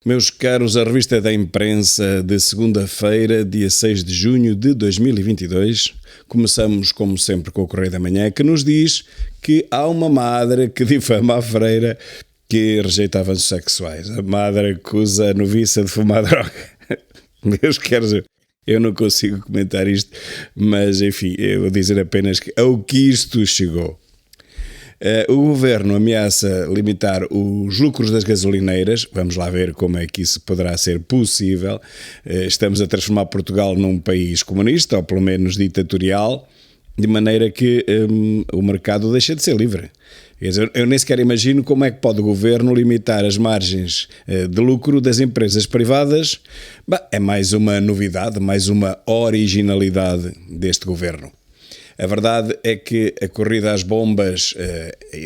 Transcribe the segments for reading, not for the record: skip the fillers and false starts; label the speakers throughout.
Speaker 1: Meus caros, a revista da imprensa de segunda-feira, dia 6 de junho de 2022. Começamos, como sempre, com o Correio da Manhã, que nos diz que há uma madre que difama a freira que rejeita avanços sexuais. A madre acusa a noviça de fumar droga. Meus caros, eu não consigo comentar isto, mas enfim, eu vou dizer apenas que ao que isto chegou. O governo ameaça limitar os lucros das gasolineiras. Vamos lá ver como é que isso poderá ser possível. Estamos a transformar Portugal num país comunista, ou pelo menos ditatorial, de maneira que o mercado deixa de ser livre. Quer dizer, eu nem sequer imagino como é que pode o governo limitar as margens de lucro das empresas privadas. É mais uma novidade, mais uma originalidade deste governo. A verdade é que a corrida às bombas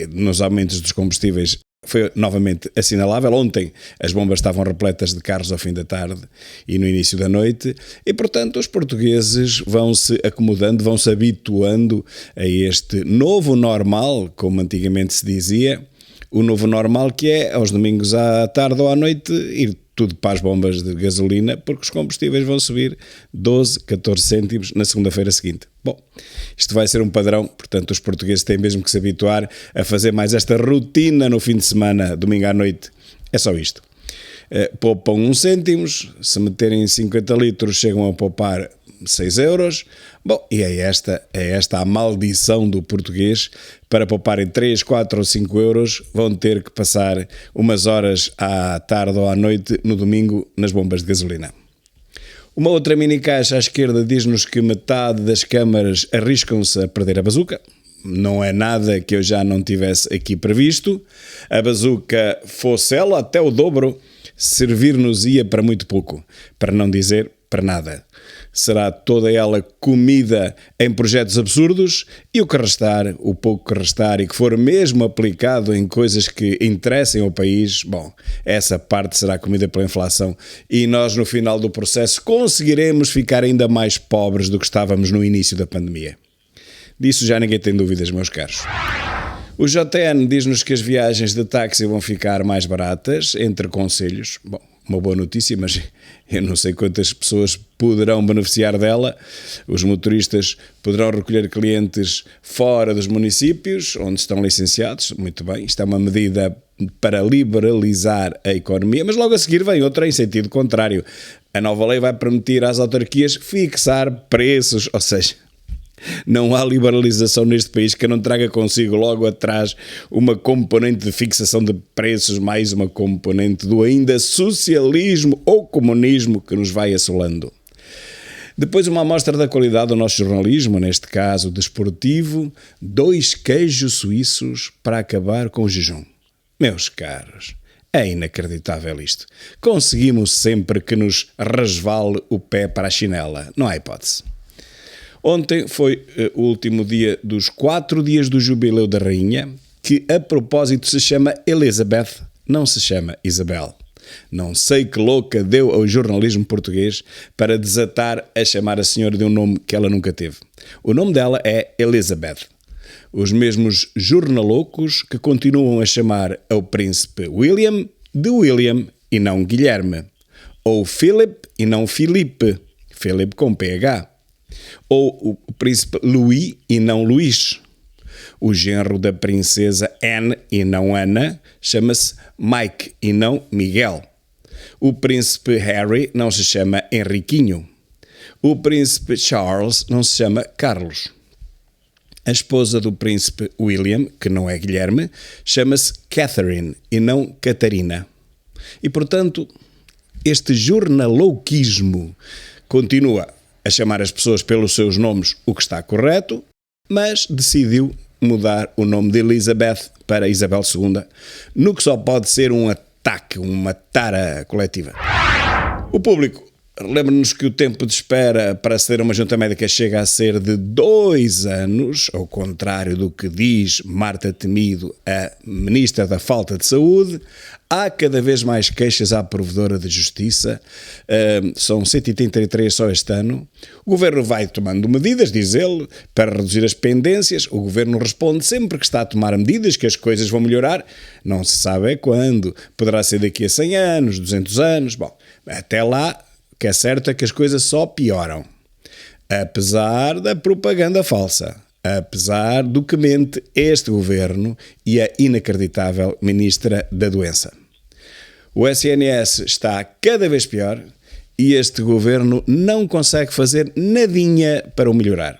Speaker 1: nos aumentos dos combustíveis foi novamente assinalável. Ontem as bombas estavam repletas de carros ao fim da tarde e no início da noite e, portanto, os portugueses vão-se acomodando, vão-se habituando a este novo normal, como antigamente se dizia, o novo normal que é aos domingos à tarde ou à noite ir tudo para as bombas de gasolina, porque os combustíveis vão subir 12, 14 cêntimos na segunda-feira seguinte. Bom, isto vai ser um padrão, portanto os portugueses têm mesmo que se habituar a fazer mais esta rotina no fim de semana, domingo à noite. É só isto. Poupam 1 cêntimos, se meterem 50 litros chegam a poupar 6 euros. Bom, e é esta a maldição do português. Para pouparem 3, 4 ou 5 euros vão ter que passar umas horas à tarde ou à noite no domingo nas bombas de gasolina. Uma outra mini caixa à esquerda diz-nos que metade das câmaras arriscam-se a perder a bazuca. Não é nada que eu já não tivesse aqui previsto. A bazuca, fosse ela até o dobro, servir-nos-ia para muito pouco, para não dizer para nada. Será toda ela comida em projetos absurdos e o que restar, o pouco que restar e que for mesmo aplicado em coisas que interessem ao país, bom, essa parte será comida pela inflação e nós no final do processo conseguiremos ficar ainda mais pobres do que estávamos no início da pandemia. Disso já ninguém tem dúvidas, meus caros. O JN diz-nos que as viagens de táxi vão ficar mais baratas, entre concelhos. Bom, uma boa notícia, mas eu não sei quantas pessoas poderão beneficiar dela. Os motoristas poderão recolher clientes fora dos municípios, onde estão licenciados. Muito bem, isto é uma medida para liberalizar a economia, mas logo a seguir vem outra em sentido contrário. A nova lei vai permitir às autarquias fixar preços, ou seja, não há liberalização neste país que não traga consigo logo atrás uma componente de fixação de preços, mais uma componente do ainda socialismo ou comunismo que nos vai assolando. Depois uma amostra da qualidade do nosso jornalismo, neste caso desportivo, 2 queijos suíços para acabar com o jejum. Meus caros, é inacreditável isto. Conseguimos sempre que nos resvale o pé para a chinela, não há hipótese. Ontem foi o último dia dos 4 dias do jubileu da rainha, que a propósito se chama Elizabeth, não se chama Isabel. Não sei que louca deu ao jornalismo português para desatar a chamar a senhora de um nome que ela nunca teve. O nome dela é Elizabeth. Os mesmos jornalocos que continuam a chamar ao príncipe William de William e não Guilherme. Ou Philip e não Filipe, Philip com PH. Ou o príncipe Louis e não Luís. O genro da princesa Anne e não Ana chama-se Mike e não Miguel. O príncipe Harry não se chama Henriquinho. O príncipe Charles não se chama Carlos. A esposa do príncipe William, que não é Guilherme, chama-se Catherine e não Catarina. E, portanto, este jornalouquismo continua a chamar as pessoas pelos seus nomes, o que está correto, mas decidiu mudar o nome de Elizabeth para Isabel II, no que só pode ser um ataque, uma tara coletiva. O público Lembra-nos que o tempo de espera para aceder a uma junta médica chega a ser de 2 anos, ao contrário do que diz Marta Temido, a Ministra da Falta de Saúde. Há cada vez mais queixas à Provedora de Justiça, são 133 só este ano. O Governo vai tomando medidas, diz ele, para reduzir as pendências. O Governo responde sempre que está a tomar medidas, que as coisas vão melhorar. Não se sabe é quando, poderá ser daqui a 100 anos, 200 anos. Bom, até lá, o que é certo é que as coisas só pioram. Apesar da propaganda falsa, apesar do que mente este Governo e a inacreditável Ministra da Doença. O SNS está cada vez pior e este Governo não consegue fazer nadinha para o melhorar.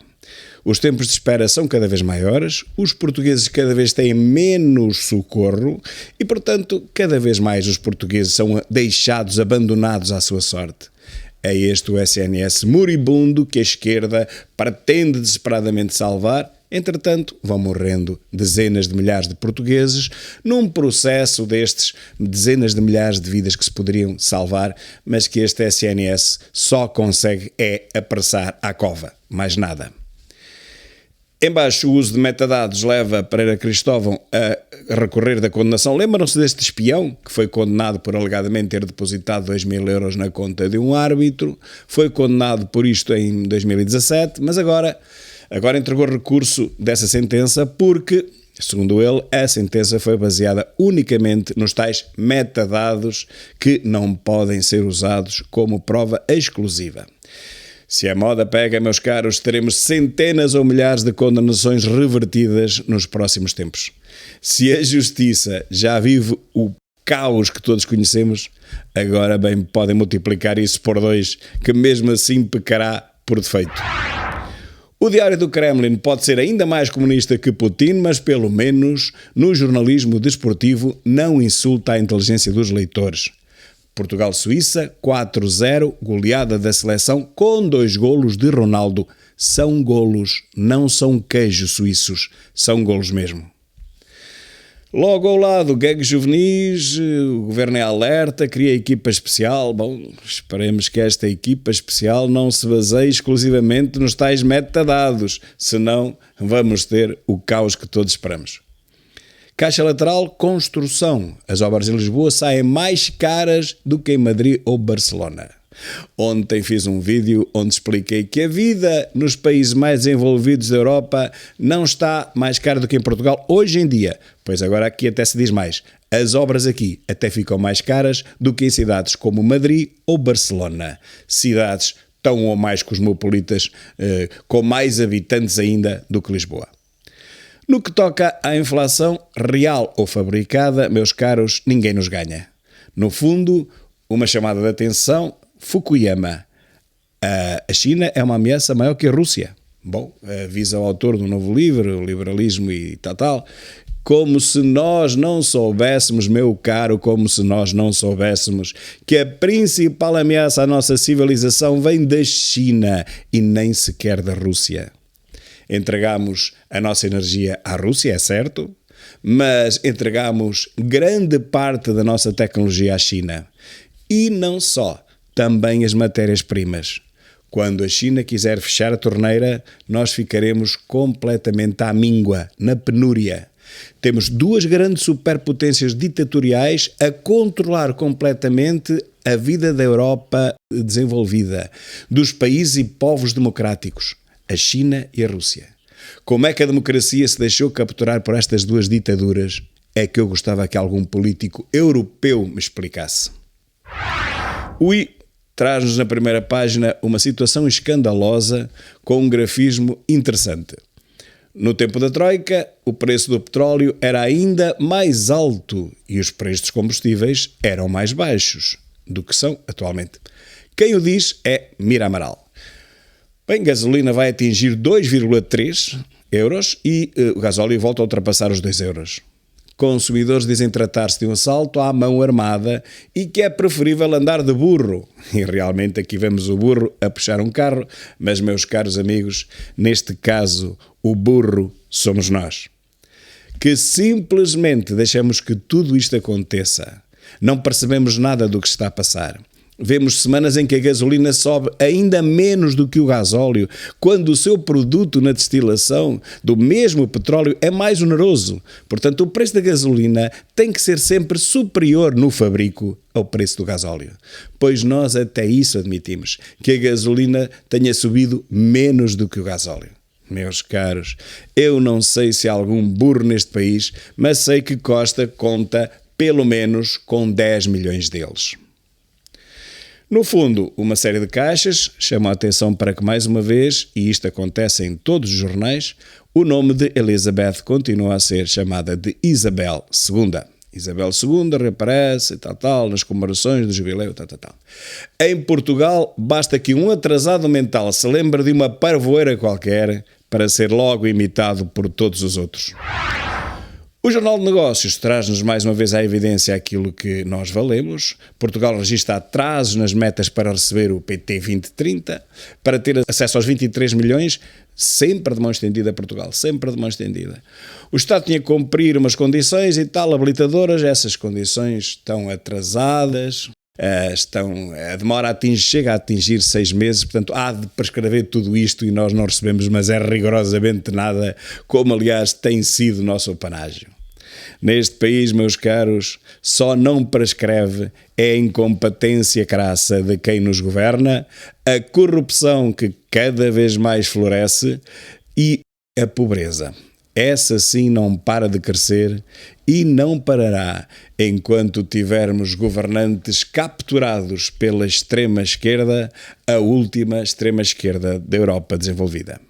Speaker 1: Os tempos de espera são cada vez maiores, os portugueses cada vez têm menos socorro e, portanto, cada vez mais os portugueses são deixados, abandonados à sua sorte. É este o SNS moribundo que a esquerda pretende desesperadamente salvar. Entretanto, vão morrendo dezenas de milhares de portugueses num processo destes, dezenas de milhares de vidas que se poderiam salvar, mas que este SNS só consegue apressar à cova, mais nada. Embaixo, o uso de metadados leva Pereira Cristóvão a recorrer da condenação. Lembram-se deste espião que foi condenado por alegadamente ter depositado 2.000 euros na conta de um árbitro? Foi condenado por isto em 2017, mas agora entregou recurso dessa sentença porque, segundo ele, a sentença foi baseada unicamente nos tais metadados que não podem ser usados como prova exclusiva. Se a moda pega, meus caros, teremos centenas ou milhares de condenações revertidas nos próximos tempos. Se a justiça já vive o caos que todos conhecemos, agora bem podem multiplicar isso por 2, que mesmo assim pecará por defeito. O Diário do Kremlin pode ser ainda mais comunista que Putin, mas pelo menos no jornalismo desportivo não insulta a inteligência dos leitores. Portugal-Suíça, 4-0, goleada da seleção com 2 golos de Ronaldo. São golos, não são queijos suíços, são golos mesmo. Logo ao lado, gags juvenis, o Governo é alerta, cria equipa especial. Bom, esperemos que esta equipa especial não se baseie exclusivamente nos tais metadados, senão vamos ter o caos que todos esperamos. Caixa lateral, construção. As obras em Lisboa saem mais caras do que em Madrid ou Barcelona. Ontem fiz um vídeo onde expliquei que a vida nos países mais desenvolvidos da Europa não está mais cara do que em Portugal hoje em dia, pois agora aqui até se diz mais. As obras aqui até ficam mais caras do que em cidades como Madrid ou Barcelona. Cidades tão ou mais cosmopolitas, com mais habitantes ainda do que Lisboa. No que toca à inflação real ou fabricada, meus caros, ninguém nos ganha. No fundo, uma chamada de atenção, Fukuyama. A China é uma ameaça maior que a Rússia. Bom, avisa o autor do novo livro, o liberalismo e tal, como se nós não soubéssemos, meu caro, como se nós não soubéssemos que a principal ameaça à nossa civilização vem da China e nem sequer da Rússia. Entregamos a nossa energia à Rússia, é certo, mas entregamos grande parte da nossa tecnologia à China. E não só, também as matérias-primas. Quando a China quiser fechar a torneira, nós ficaremos completamente à míngua, na penúria. Temos 2 grandes superpotências ditatoriais a controlar completamente a vida da Europa desenvolvida, dos países e povos democráticos. A China e a Rússia. Como é que a democracia se deixou capturar por estas 2 ditaduras? É que eu gostava que algum político europeu me explicasse. O I traz-nos na primeira página uma situação escandalosa com um grafismo interessante. No tempo da Troika, o preço do petróleo era ainda mais alto e os preços dos combustíveis eram mais baixos do que são atualmente. Quem o diz é Mira Amaral. Bem, gasolina vai atingir 2,3 euros e o gasóleo volta a ultrapassar os 2 euros. Consumidores dizem tratar-se de um assalto à mão armada e que é preferível andar de burro. E realmente aqui vemos o burro a puxar um carro, mas, meus caros amigos, neste caso, o burro somos nós. Que simplesmente deixamos que tudo isto aconteça. Não percebemos nada do que está a passar. Vemos semanas em que a gasolina sobe ainda menos do que o gasóleo, quando o seu produto na destilação do mesmo petróleo é mais oneroso. Portanto, o preço da gasolina tem que ser sempre superior no fabrico ao preço do gasóleo. Pois nós até isso admitimos, que a gasolina tenha subido menos do que o gasóleo. Meus caros, eu não sei se há algum burro neste país, mas sei que Costa conta pelo menos com 10 milhões deles. No fundo, uma série de caixas chama a atenção para que, mais uma vez, e isto acontece em todos os jornais, o nome de Elizabeth continua a ser chamada de Isabel II. Isabel II reaparece, tal, nas comemorações do jubileu, tal. Em Portugal, basta que um atrasado mental se lembre de uma parvoeira qualquer para ser logo imitado por todos os outros. O Jornal de Negócios traz-nos mais uma vez à evidência aquilo que nós valemos. Portugal registra atrasos nas metas para receber o PT 2030, para ter acesso aos 23 milhões, sempre de mão estendida a Portugal, sempre de mão estendida. O Estado tinha que cumprir umas condições e tal, habilitadoras, essas condições estão atrasadas. A demora chega a atingir 6 meses, portanto há de prescrever tudo isto e nós não recebemos, mas é rigorosamente nada, como aliás tem sido o nosso apanágio. Neste país, meus caros, só não prescreve é a incompetência crassa de quem nos governa, a corrupção que cada vez mais floresce e a pobreza. Essa sim não para de crescer e não parará enquanto tivermos governantes capturados pela extrema-esquerda, a última extrema-esquerda da Europa desenvolvida.